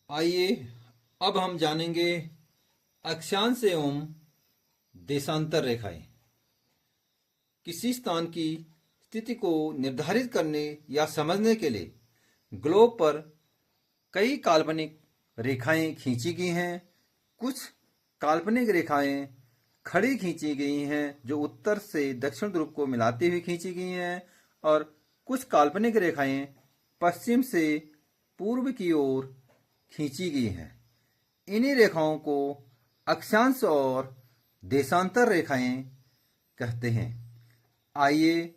आइए अब हम जानेंगे अक्षांश एवं देशांतर रेखाएं। किसी स्थान की स्थिति को निर्धारित करने या समझने के लिए ग्लोब पर कई काल्पनिक रेखाएं खींची गई हैं। कुछ काल्पनिक रेखाएं खड़ी खींची गई हैं जो उत्तर से दक्षिण ध्रुव को मिलाती हुई खींची गई हैं, और कुछ काल्पनिक रेखाएं पश्चिम से पूर्व की ओर खींची गई हैं। इन्हीं रेखाओं को अक्षांश और देशांतर रेखाएं कहते हैं। आइए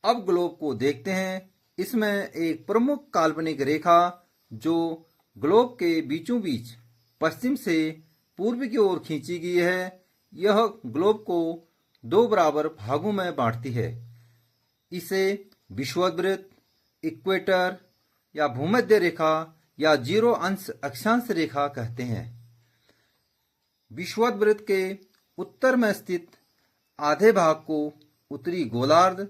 अब ग्लोब को देखते हैं। इसमें एक प्रमुख काल्पनिक रेखा जो ग्लोब के बीचों बीच पश्चिम से पूर्व की ओर खींची गई है, यह ग्लोब को दो बराबर भागों में बांटती है। इसे विषुववृत्त, इक्वेटर या भूमध्य रेखा या जीरो अंश अक्षांश रेखा कहते हैं। विषुववृत्त के उत्तर में स्थित आधे भाग को उत्तरी गोलार्ध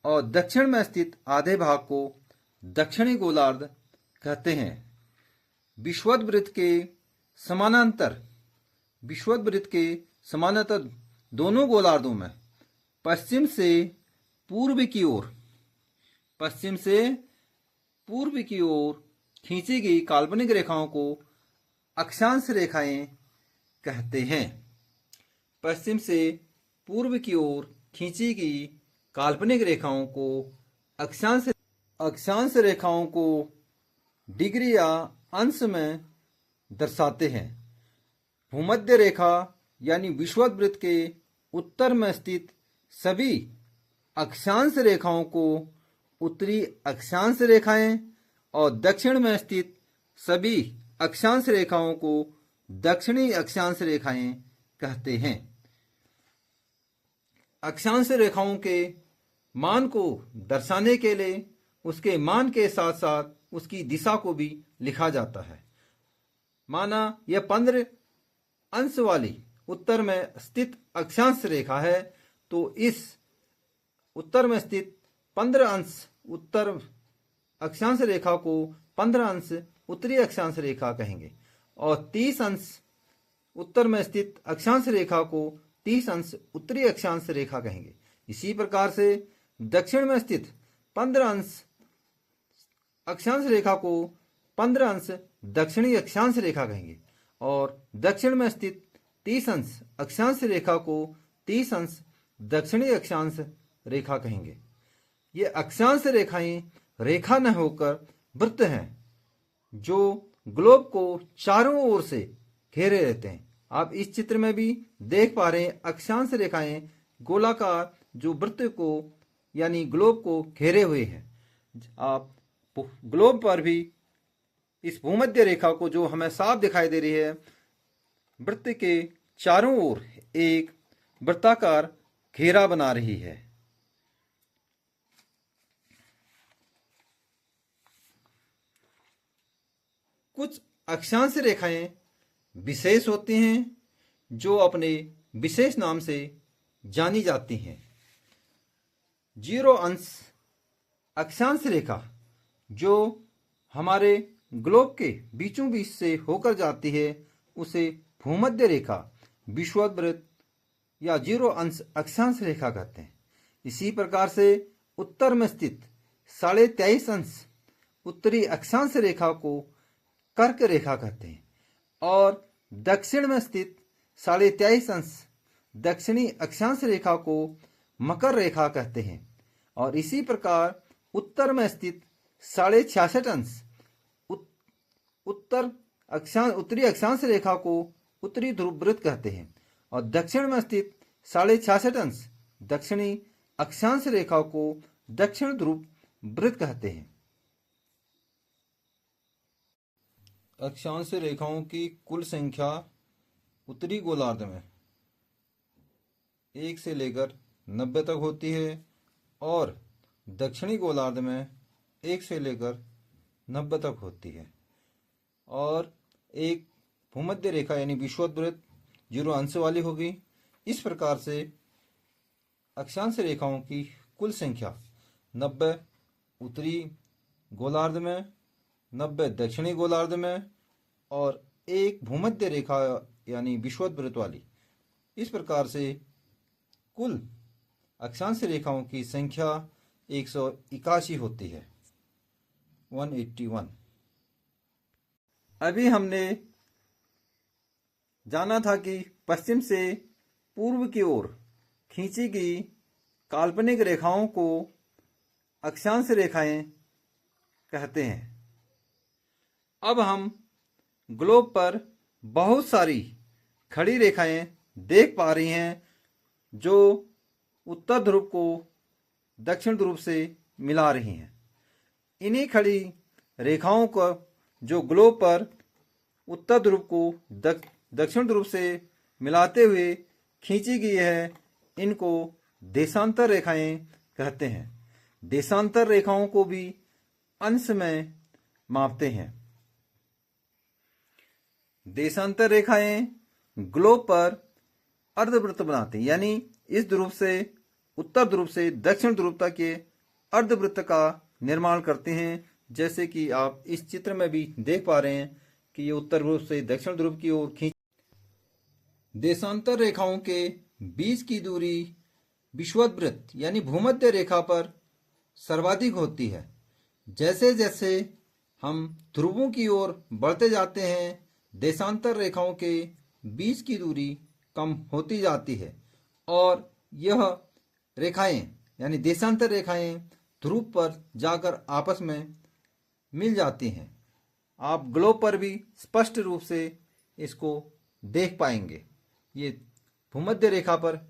और दक्षिण में स्थित आधे भाग को दक्षिणी गोलार्ध कहते हैं। विषुववृत्त के समानांतर दोनों गोलार्धों में पश्चिम से पूर्व की ओर खींची गई काल्पनिक रेखाओं को अक्षांश रेखाएं कहते हैं। पश्चिम से पूर्व की ओर खींची गई काल्पनिक रेखाओं को अक्षांश रेखाओं को डिग्री या अंश में दर्शाते हैं। भूमध्य रेखा यानी विषुववृत्त के उत्तर में स्थित सभी अक्षांश रेखाओं को उत्तरी अक्षांश रेखाएं और दक्षिण में स्थित सभी अक्षांश रेखाओं को दक्षिणी अक्षांश रेखाएं कहते हैं। अक्षांश रेखाओं के मान को दर्शाने के लिए उसके मान के साथ साथ उसकी दिशा को भी लिखा जाता है। माना यह 15 अंश वाली उत्तर में स्थित अक्षांश रेखा है, तो इस उत्तर में स्थित 15 अंश उत्तर अक्षांश रेखा को 15 अंश उत्तरी अक्षांश रेखा कहेंगे, और 30 अंश उत्तर में स्थित अक्षांश रेखा को 30 अंश उत्तरी अक्षांश रेखा कहेंगे। इसी प्रकार से दक्षिण में स्थित 15 अंश अक्षांश रेखा को 15 अंश दक्षिणी अक्षांश रेखा कहेंगे, और दक्षिण में स्थित 30 अंश अक्षांश रेखा को 30 अंश दक्षिणी अक्षांश रेखा कहेंगे। ये अक्षांश रेखाएं रेखा न होकर वृत्त हैं जो ग्लोब को चारों ओर से घेरे रहते हैं। आप इस चित्र में भी देख पा रहे हैं, अक्षांश रेखाएं गोलाकार जो वृत्त को यानी ग्लोब को घेरे हुए हैं। आप ग्लोब पर भी इस भूमध्य रेखा को जो हमें साफ दिखाई दे रही है, वृत्त के चारों ओर एक वृत्ताकार घेरा बना रही है। कुछ अक्षांश रेखाएं विशेष होती हैं जो अपने विशेष नाम से जानी जाती हैं। जीरो अंश अक्षांश रेखा जो हमारे ग्लोब के बीचों बीच से होकर जाती है उसे भूमध्य रेखा, विषुववृत्त या जीरो अंश अक्षांश रेखा कहते हैं। इसी प्रकार से उत्तर में स्थित 23.5 अंश उत्तरी अक्षांश रेखा को कर्क रेखा कहते हैं, और दक्षिण में स्थित 23.5 अंश दक्षिणी अक्षांश रेखा को मकर रेखा कहते हैं। और इसी प्रकार उत्तर में स्थित 66.5 अंश उत्तरी अक्षांश रेखा को उत्तरी ध्रुव वृत्त कहते हैं, और दक्षिण में स्थित 66.5 अंश दक्षिणी अक्षांश रेखा को दक्षिण ध्रुव वृत्त कहते हैं। अक्षांश रेखाओं की कुल संख्या उत्तरी गोलार्ध में 1 से लेकर 90 तक होती है, और दक्षिणी गोलार्ध में 1 से लेकर 90 तक होती है। और एक भूमध्य रेखा यानी विषुववृत्त 0 अंश वाली होगी। इस प्रकार से अक्षांश रेखाओं की कुल संख्या 90 उत्तरी गोलार्ध में, 90 दक्षिणी गोलार्ध में और एक भूमध्य रेखा यानी विषुववृत्त वाली। इस प्रकार से कुल अक्षांश रेखाओं की संख्या 181 होती है, 181। अभी हमने जाना था कि पश्चिम से पूर्व की ओर खींची गई काल्पनिक रेखाओं को अक्षांश रेखाएं कहते हैं। अब हम ग्लोब पर बहुत सारी खड़ी रेखाएं देख पा रही हैं जो उत्तर ध्रुव को दक्षिण ध्रुव से मिला रही हैं। इन्हीं खड़ी रेखाओं को जो ग्लोब पर उत्तर ध्रुव को दक्षिण ध्रुव से मिलाते हुए खींची गई है, इनको देशांतर रेखाएं कहते हैं। देशांतर रेखाओं को भी अंश में मापते हैं। देशांतर रेखाएं ग्लोब पर अर्धवृत्त बनाते हैं, यानी इस ध्रुव से उत्तर ध्रुव से दक्षिण ध्रुव तक के अर्धवृत्त का निर्माण करते हैं। जैसे कि आप इस चित्र में भी देख पा रहे हैं कि ये उत्तर ध्रुव से दक्षिण ध्रुव की ओर खींच। देशांतर रेखाओं के बीच की दूरी विषुववृत्त यानी भूमध्य रेखा पर सर्वाधिक होती है। जैसे जैसे हम ध्रुवों की ओर बढ़ते जाते हैं, देशांतर रेखाओं के बीच की दूरी कम होती जाती है और यह रेखाएं यानी देशांतर रेखाएं ध्रुव पर जाकर आपस में मिल जाती हैं। आप ग्लोब पर भी स्पष्ट रूप से इसको देख पाएंगे। ये भूमध्य रेखा पर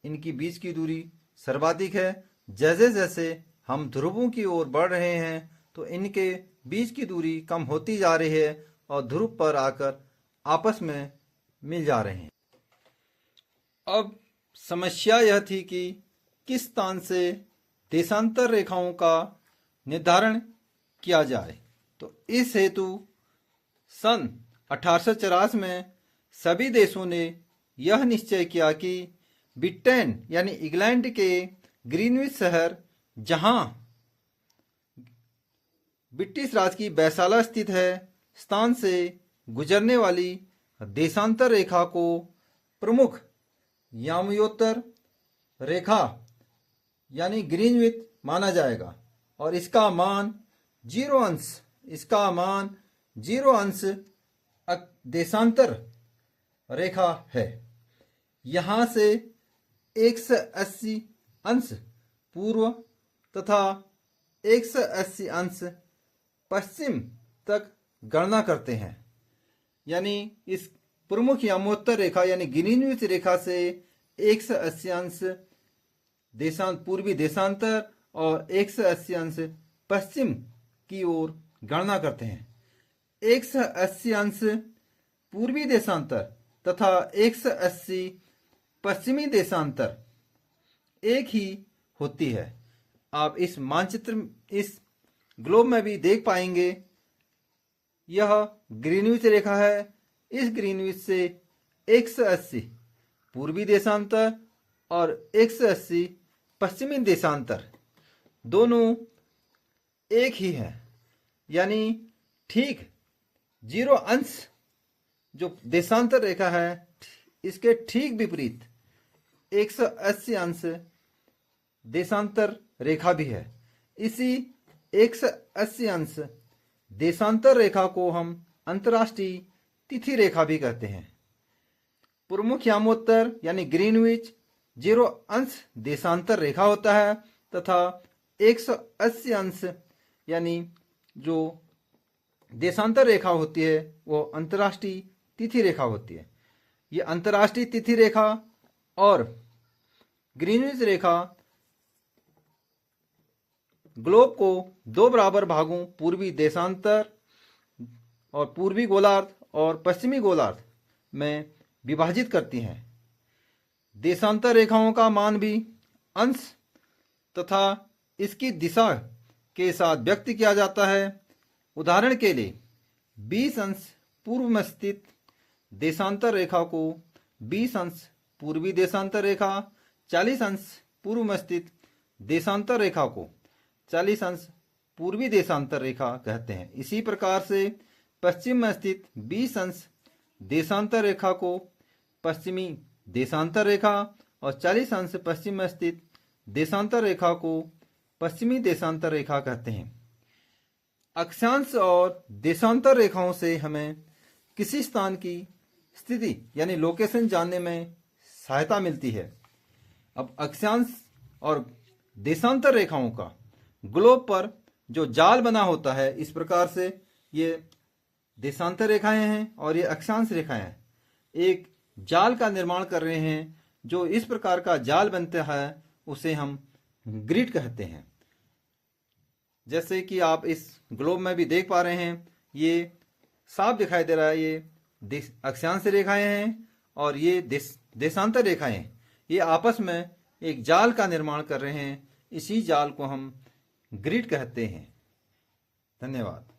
इनकी बीच की दूरी सर्वाधिक है। जैसे जैसे हम ध्रुवों की ओर बढ़ रहे हैं तो इनके बीच की दूरी कम होती जा रही है और ध्रुव पर आकर आपस में मिल जा रहे हैं। अब समस्या यह थी कि किस स्थान से देशांतर रेखाओं का निर्धारण किया जाए। तो इस हेतु सन 1884 में सभी देशों ने यह निश्चय किया कि ब्रिटेन यानी इंग्लैंड के ग्रीनविच शहर, जहां ब्रिटिश राज की वैशाला स्थित है, स्थान से गुजरने वाली देशांतर रेखा को प्रमुख यामयोत्तर रेखा यानी ग्रीनविच माना जाएगा और इसका मान 0 अंश देशांतर रेखा है। यहाँ से 180 अंश पूर्व तथा 180 अंश पश्चिम तक गणना करते हैं। यानी इस प्रमुख यामोत्तर रेखा यानी ग्रीनविच रेखा से 180 अंश पूर्वी देशांतर और 180 अंश पश्चिम की ओर गणना करते हैं। 180 अंश पूर्वी देशांतर तथा 180 पश्चिमी देशांतर एक ही होती है। आप इस मानचित्र इस ग्लोब में भी देख पाएंगे। यह ग्रीनविच रेखा है। इस ग्रीनविच से 180 पूर्वी देशांतर और 180 पश्चिमी देशांतर दोनों एक ही है। यानी ठीक 0 अंश जो देशांतर रेखा है, इसके ठीक विपरीत 180 अंश देशांतर रेखा भी है। इसी 180 अंश देशांतर रेखा को हम अंतर्राष्ट्रीय तिथि रेखा भी कहते हैं। प्रमुख यामोत्तर यानी ग्रीनविच 0 अंश देशांतर रेखा होता है तथा 180 अंश यानी जो देशांतर रेखा होती है वो अंतर्राष्ट्रीय तिथि रेखा होती है। ये अंतर्राष्ट्रीय तिथि रेखा और ग्रीनविच रेखा ग्लोब को 2 बराबर भागों पूर्वी देशांतर और पूर्वी गोलार्ध और पश्चिमी गोलार्ध में विभाजित करती हैं। देशांतर रेखाओं का मान भी अंश तथा इसकी दिशा के साथ व्यक्त किया जाता है। उदाहरण के लिए 20 अंश पूर्व में स्थित देशांतर रेखा को 20 अंश पूर्वी देशांतर रेखा, 40 अंश पूर्व में स्थित देशांतर रेखा को 40 अंश पूर्वी देशांतर रेखा कहते हैं। इसी प्रकार से पश्चिम में स्थित 20 अंश देशांतर रेखा को पश्चिमी देशांतर रेखा और 40 अंश पश्चिम में स्थित देशांतर रेखा को पश्चिमी देशांतर रेखा कहते हैं। अक्षांश और देशांतर रेखाओं से हमें किसी स्थान की स्थिति यानी लोकेशन जानने में सहायता मिलती है। अब अक्षांश और देशांतर रेखाओं का ग्लोब पर जो जाल बना होता है, इस प्रकार से ये देशांतर रेखाएं हैं और ये अक्षांश रेखाएं हैं, एक जाल का निर्माण कर रहे हैं। जो इस प्रकार का जाल बनता है उसे हम ग्रिड कहते हैं। जैसे कि आप इस ग्लोब में भी देख पा रहे हैं, ये साफ दिखाई दे रहा है, ये अक्षांश रेखाएं हैं और ये देशांतर रेखाएं हैं। ये आपस में एक जाल का निर्माण कर रहे हैं। इसी जाल को हम ग्रिड कहते हैं। धन्यवाद।